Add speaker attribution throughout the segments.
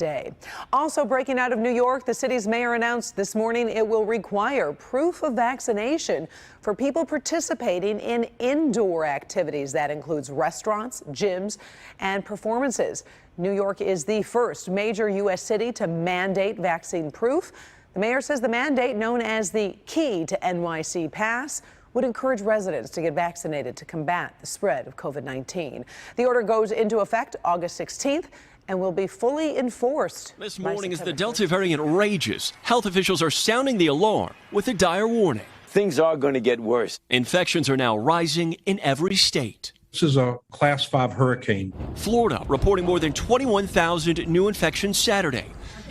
Speaker 1: day. Also breaking out of New York, the city's mayor announced this morning it will require proof of vaccination for people participating in indoor activities. That includes restaurants, gyms, and performances. New York is the first major U.S. city to mandate vaccine proof. The mayor says the mandate, known as the Key to NYC Pass, would encourage residents to get vaccinated to combat the spread of COVID-19. The order goes into effect August 16th and will be fully enforced.
Speaker 2: This morning, as the Delta variant rages, health officials are sounding the alarm with a dire warning.
Speaker 3: Things are going to get worse.
Speaker 2: Infections are now rising in every state.
Speaker 4: This is a Class 5 hurricane.
Speaker 2: Florida reporting more than 21,000 new infections Saturday,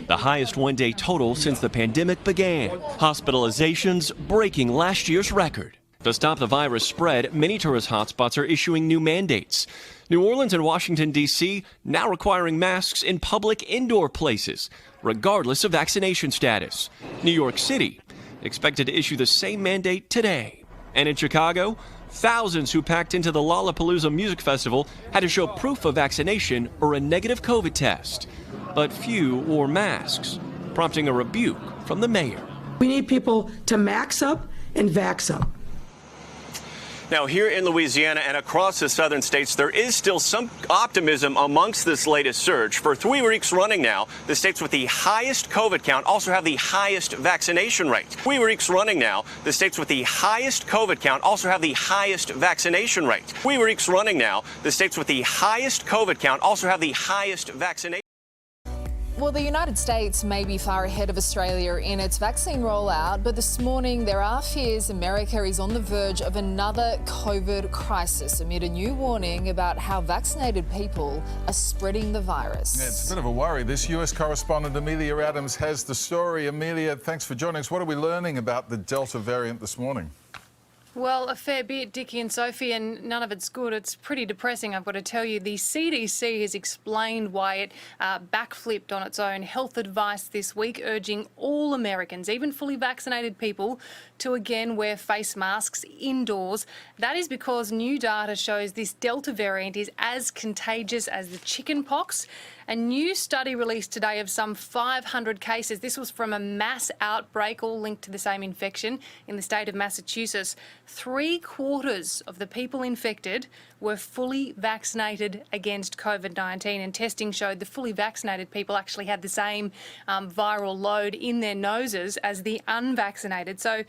Speaker 2: the highest one-day total since the pandemic began. Hospitalizations breaking last year's record. To stop the virus spread, many tourist hotspots are issuing new mandates. New Orleans and Washington, D.C. now requiring masks in public indoor places, regardless of vaccination status. New York City expected to issue the same mandate today. And in Chicago, thousands who packed into the Lollapalooza Music Festival had to show proof of vaccination or a negative COVID test. But few wore masks, prompting a rebuke from the mayor.
Speaker 5: We need people to max up and vax up.
Speaker 6: Now, here in Louisiana and across the southern states, there is still some optimism amongst this latest surge. For 3 weeks running now, the states with the highest COVID count also have the highest vaccination rate. 3 weeks running now, the states with the highest COVID count also have the highest vaccination rate. 3 weeks running now, the states with the highest COVID count also have the highest vaccination.
Speaker 7: Well, the United States may be far ahead of Australia in its vaccine rollout, but this morning there are fears America is on the verge of another COVID crisis amid a new warning about how vaccinated people are spreading the virus.
Speaker 8: Yeah, it's a bit of a worry. This US correspondent Amelia Adams has the story. Amelia, thanks for joining us. What are we learning about the Delta variant this morning?
Speaker 9: Well, a fair bit, Dickie and Sophie, and none of it's good. It's pretty depressing, I've got to tell you. The CDC has explained why it backflipped on its own health advice this week, urging all Americans, even fully vaccinated people, to again wear face masks indoors. That is because new data shows this Delta variant is as contagious as the chicken pox. A new study released today of some 500 cases. This was from a mass outbreak, all linked to the same infection in the state of Massachusetts. 3/4 of the people infected were fully vaccinated against COVID-19, and testing showed the fully vaccinated people actually had the same viral load in their noses as the unvaccinated. So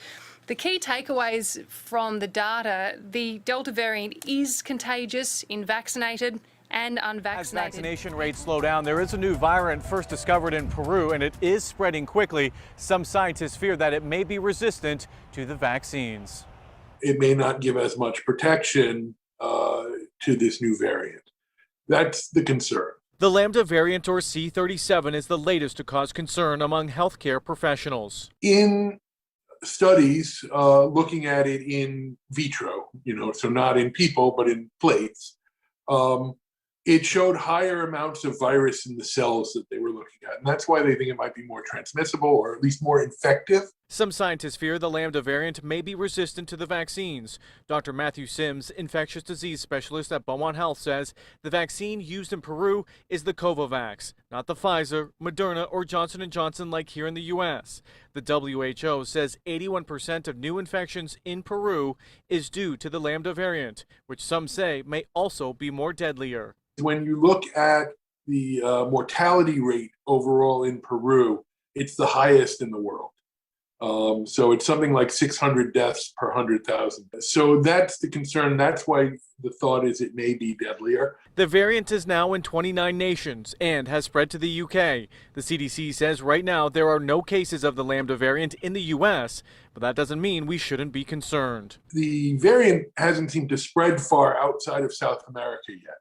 Speaker 9: the key takeaways from the data, the Delta variant is contagious in vaccinated and unvaccinated.
Speaker 10: As vaccination rates slow down, there is a new variant first discovered in Peru, and it is spreading quickly. Some scientists fear that it may be resistant to the vaccines.
Speaker 11: It may not give as much protection to this new variant. That's the concern.
Speaker 10: The Lambda variant, or C37, is the latest to cause concern among healthcare professionals.
Speaker 11: In studies looking at it in vitro, so not in people, but in plates, it showed higher amounts of virus in the cells that they were looking at. And that's why they think it might be more transmissible, or at least more infective.
Speaker 10: Some scientists fear the Lambda variant may be resistant to the vaccines. Dr. Matthew Sims, infectious disease specialist at Beaumont Health, says the vaccine used in Peru is the Covovax, not the Pfizer, Moderna, or Johnson & Johnson like here in the U.S. The WHO says 81% of new infections in Peru is due to the Lambda variant, which some say may also be more deadlier.
Speaker 11: When you look at the mortality rate overall in Peru, it's the highest in the world. So it's something like 600 deaths per 100,000. So that's the concern. That's why the thought is it may be deadlier.
Speaker 10: The variant is now in 29 nations and has spread to the UK. The CDC says right now there are no cases of the Lambda variant in the US, but that doesn't mean we shouldn't be concerned.
Speaker 11: The variant hasn't seemed to spread far outside of South America yet.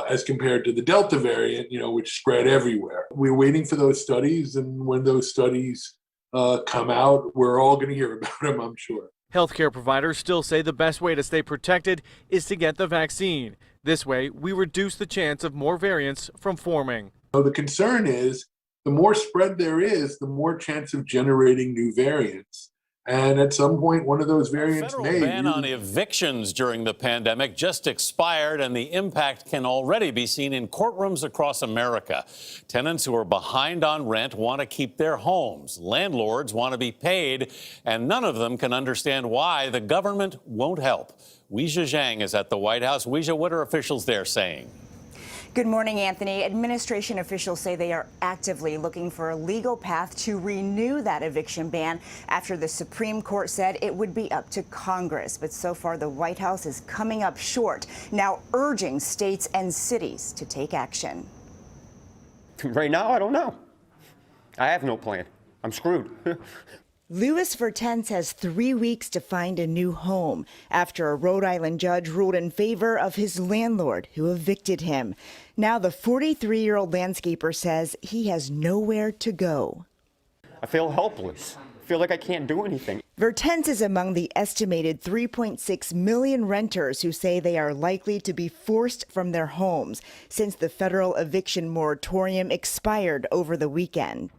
Speaker 11: As compared to the Delta variant, which spread everywhere. We're waiting for those studies, and when those studies come out, we're all going to hear about them, I'm sure.
Speaker 10: Healthcare providers still say the best way to stay protected is to get the vaccine. This way, we reduce the chance of more variants from forming.
Speaker 11: So the concern is the more spread there is, the more chance of generating new variants. And at some point, one of those variants
Speaker 12: federal
Speaker 11: may.
Speaker 12: ban on evictions during the pandemic just expired, and the impact can already be seen in courtrooms across America. Tenants who are behind on rent want to keep their homes. Landlords want to be paid, and none of them can understand why the government won't help. Weijia Zhang is at the White House. Weijia, what are officials there saying?
Speaker 13: Good morning, Anthony. Administration officials say they are actively looking for a legal path to renew that eviction ban after the Supreme Court said it would be up to Congress. But so far, the White House is coming up short, now urging states and cities to take action.
Speaker 14: Right now, I don't know. I have no plan. I'm screwed.
Speaker 13: Louis Vertens has 3 weeks to find a new home after a Rhode Island judge ruled in favor of his landlord who evicted him. Now the 43-year-old landscaper says he has nowhere to go.
Speaker 14: I feel helpless. I feel like I can't do anything.
Speaker 13: Vertens is among the estimated 3.6 million renters who say they are likely to be forced from their homes since the federal eviction moratorium expired over the weekend.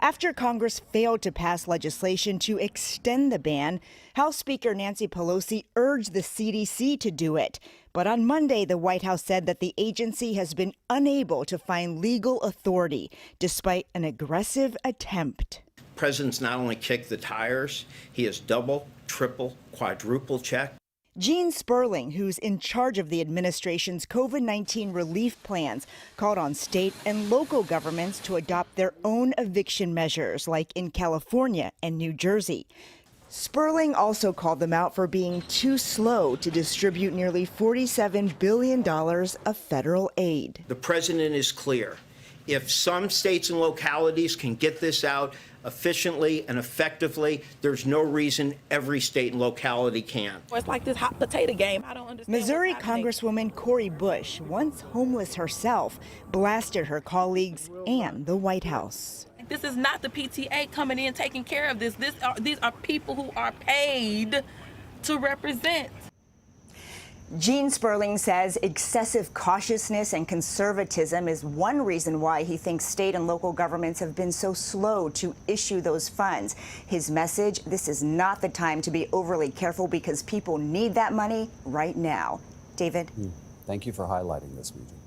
Speaker 13: After Congress failed to pass legislation to extend the ban, House Speaker Nancy Pelosi urged the CDC to do it. But on Monday, the White House said that the agency has been unable to find legal authority, despite an aggressive attempt.
Speaker 15: The president's not only kicked the tires, he has double, triple, quadruple checked.
Speaker 13: Gene Sperling, who's in charge of the administration's COVID-19 relief plans, called on state and local governments to adopt their own eviction measures, like in California and New Jersey. Sperling also called them out for being too slow to distribute nearly $47 billion of federal aid.
Speaker 15: The president is clear. If some states and localities can get this out efficiently and effectively, there's no reason every state and locality can't.
Speaker 16: It's like this hot potato game. I don't understand.
Speaker 13: Missouri Congresswoman Cori Bush, once homeless herself, blasted her colleagues and the White House.
Speaker 16: This is not the PTA coming in taking care of this. These are people who are paid to represent.
Speaker 13: Gene Sperling says excessive cautiousness and conservatism is one reason why he thinks state and local governments have been so slow to issue those funds. His message: this is not the time to be overly careful because people need that money right now. David?
Speaker 17: Thank you for highlighting this, Weijia.